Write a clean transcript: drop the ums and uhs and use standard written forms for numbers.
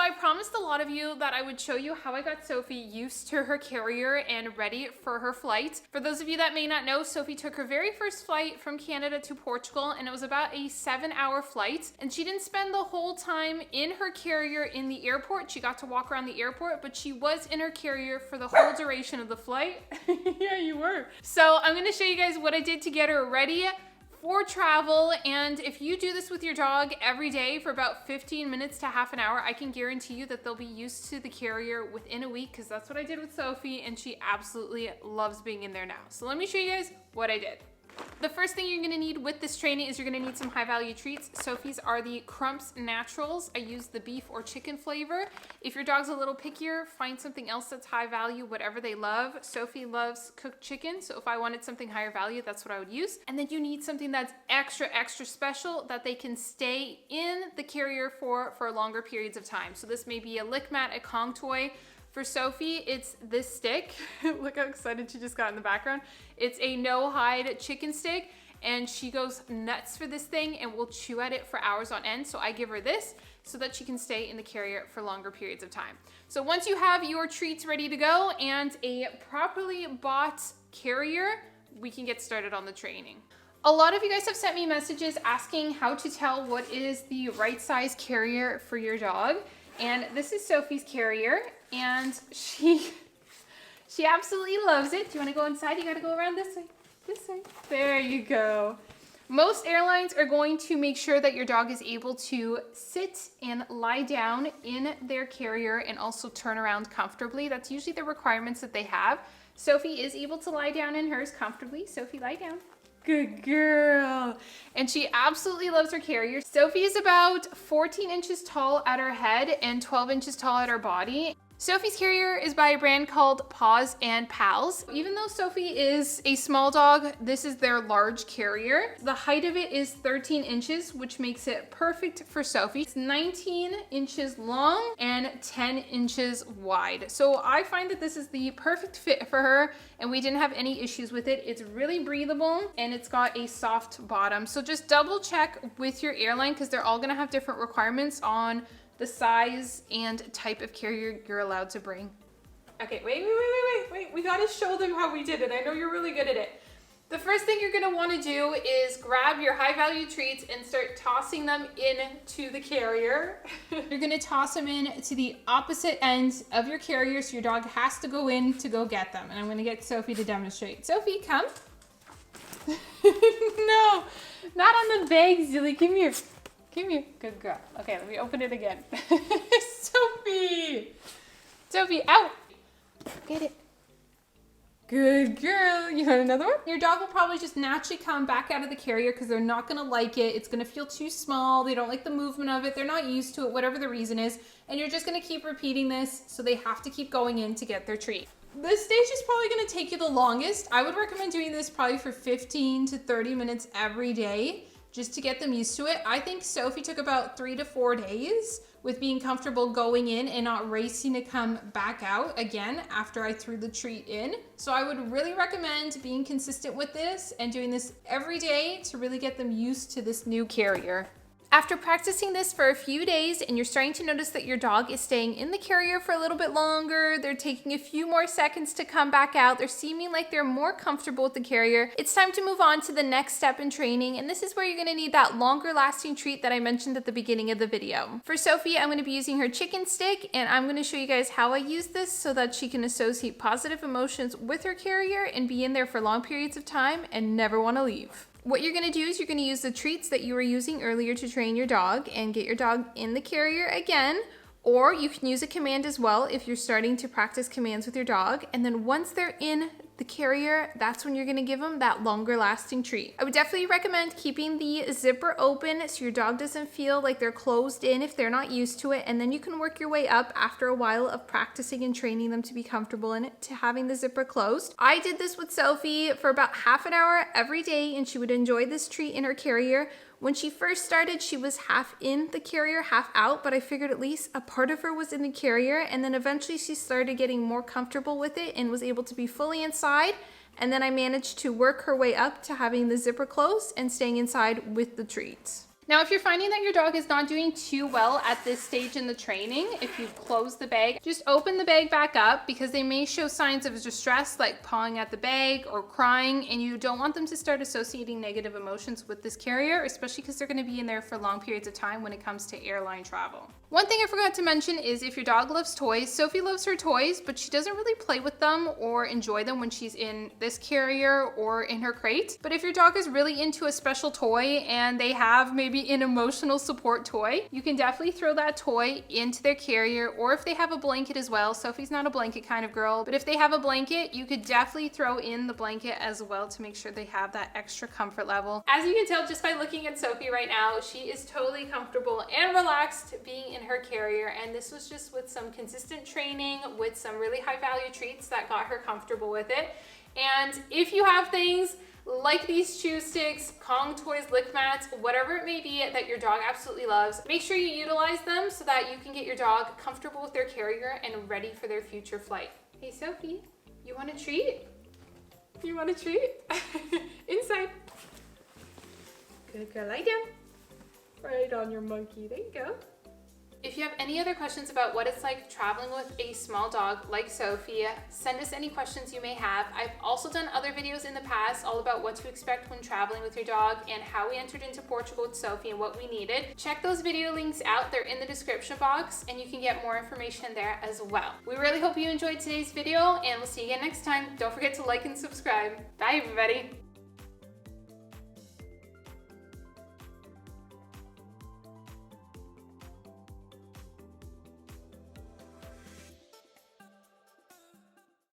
I promised a lot of you that I would show you how I got Sophie used to her carrier and ready for her flight. For those of you that may not know, Sophie took her very first flight from Canada to Portugal, and it was about a 7-hour flight. And she didn't spend the whole time in her carrier in the airport. She got to walk around the airport, but she was in her carrier for the whole duration of the flight. Yeah, you were. So I'm gonna show you guys what I did to get her ready for travel, and if you do this with your dog every day for about 15 minutes to half an hour, I can guarantee you that they'll be used to the carrier within a week, because that's what I did with Sophie, and she absolutely loves being in there now. So let me show you guys what I did. The first thing you're gonna need with this training is you're gonna need some high value treats. Sophie's are the Crumps Naturals. I use the beef or chicken flavor. If your dog's a little pickier, find something else that's high value, whatever they love. Sophie loves cooked chicken, so if I wanted something higher value, that's what I would use. And then you need something that's extra special that they can stay in the carrier for longer periods of time. So this may be a lick mat, a Kong toy. For Sophie, it's this stick. Look how excited she just got in the background. It's a no-hide chicken stick, and she goes nuts for this thing and will chew at it for hours on end. So I give her this so that she can stay in the carrier for longer periods of time. So once you have your treats ready to go and a properly bought carrier, we can get started on the training. A lot of you guys have sent me messages asking how to tell what is the right size carrier for your dog. And this is Sophie's carrier, and she absolutely loves it. Do you want to go inside? You got to go around this way. This way. There you go. Most airlines are going to make sure that your dog is able to sit and lie down in their carrier and also turn around comfortably. That's usually the requirements that they have. Sophie is able to lie down in hers comfortably. Sophie, lie down. Good girl. And she absolutely loves her carrier. Sophie is about 14 inches tall at her head and 12 inches tall at her body. Sophie's carrier is by a brand called Paws and Pals. Even though Sophie is a small dog, this is their large carrier. The height of it is 13 inches, which makes it perfect for Sophie. It's 19 inches long and 10 inches wide. So I find that this is the perfect fit for her, and we didn't have any issues with it. It's really breathable and it's got a soft bottom. So just double check with your airline, because they're all gonna have different requirements on the size and type of carrier you're allowed to bring. Okay, wait. We gotta show them how we did it. I know you're really good at it. The first thing you're gonna wanna do is grab your high value treats and start tossing them into the carrier. You're gonna toss them in to the opposite end of your carrier, so your dog has to go in to go get them. And I'm gonna get Sophie to demonstrate. Sophie, come. No, not on the bag, silly, come here. Come here, good girl. Okay, let me open it again. Sophie, out. Get it. Good girl. You want another one? Your dog will probably just naturally come back out of the carrier because they're not gonna like it. It's gonna feel too small. They don't like the movement of it. They're not used to it, whatever the reason is. And you're just gonna keep repeating this, so they have to keep going in to get their treat. This stage is probably gonna take you the longest. I would recommend doing this probably for 15 to 30 minutes every day, just to get them used to it. I think Sophie took about 3 to 4 days with being comfortable going in and not racing to come back out again after I threw the treat in. So I would really recommend being consistent with this and doing this every day to really get them used to this new carrier. After practicing this for a few days and you're starting to notice that your dog is staying in the carrier for a little bit longer, they're taking a few more seconds to come back out, they're seeming like they're more comfortable with the carrier, it's time to move on to the next step in training, and this is where you're going to need that longer lasting treat that I mentioned at the beginning of the video. For Sophie, I'm going to be using her chicken stick, and I'm going to show you guys how I use this so that she can associate positive emotions with her carrier and be in there for long periods of time and never want to leave. What you're gonna do is you're gonna use the treats that you were using earlier to train your dog and get your dog in the carrier again, or you can use a command as well if you're starting to practice commands with your dog. And then once they're in the carrier, that's when you're gonna give them that longer lasting treat. I would definitely recommend keeping the zipper open so your dog doesn't feel like they're closed in if they're not used to it, and then you can work your way up after a while of practicing and training them to be comfortable in it to having the zipper closed. I did this with Sophie for about half an hour every day, and she would enjoy this treat in her carrier. When she first started, she was half in the carrier, half out, but I figured at least a part of her was in the carrier, and then eventually she started getting more comfortable with it and was able to be fully inside, and then I managed to work her way up to having the zipper closed and staying inside with the treats. Now, if you're finding that your dog is not doing too well at this stage in the training, if you close the bag, just open the bag back up because they may show signs of distress like pawing at the bag or crying, and you don't want them to start associating negative emotions with this carrier, especially because they're going to be in there for long periods of time when it comes to airline travel. One thing I forgot to mention is if your dog loves toys, Sophie loves her toys, but she doesn't really play with them or enjoy them when she's in this carrier or in her crate. But if your dog is really into a special toy and they have maybe an emotional support toy, you can definitely throw that toy into their carrier, or if they have a blanket as well. Sophie's not a blanket kind of girl, but if they have a blanket, you could definitely throw in the blanket as well to make sure they have that extra comfort level. As you can tell just by looking at Sophie right now, she is totally comfortable and relaxed being in her carrier, and this was just with some consistent training with some really high value treats that got her comfortable with it. And if you have things like these chew sticks, Kong toys, lick mats, whatever it may be that your dog absolutely loves, make sure you utilize them so that you can get your dog comfortable with their carrier and ready for their future flight. Hey Sophie, you want a treat? You want a treat? Inside. Good girl, lie down. Right on your monkey, there you go. If you have any other questions about what it's like traveling with a small dog like Sophie, send us any questions you may have. I've also done other videos in the past all about what to expect when traveling with your dog and how we entered into Portugal with Sophie and what we needed. Check those video links out. They're in the description box and you can get more information there as well. We really hope you enjoyed today's video and we'll see you again next time. Don't forget to like and subscribe. Bye everybody.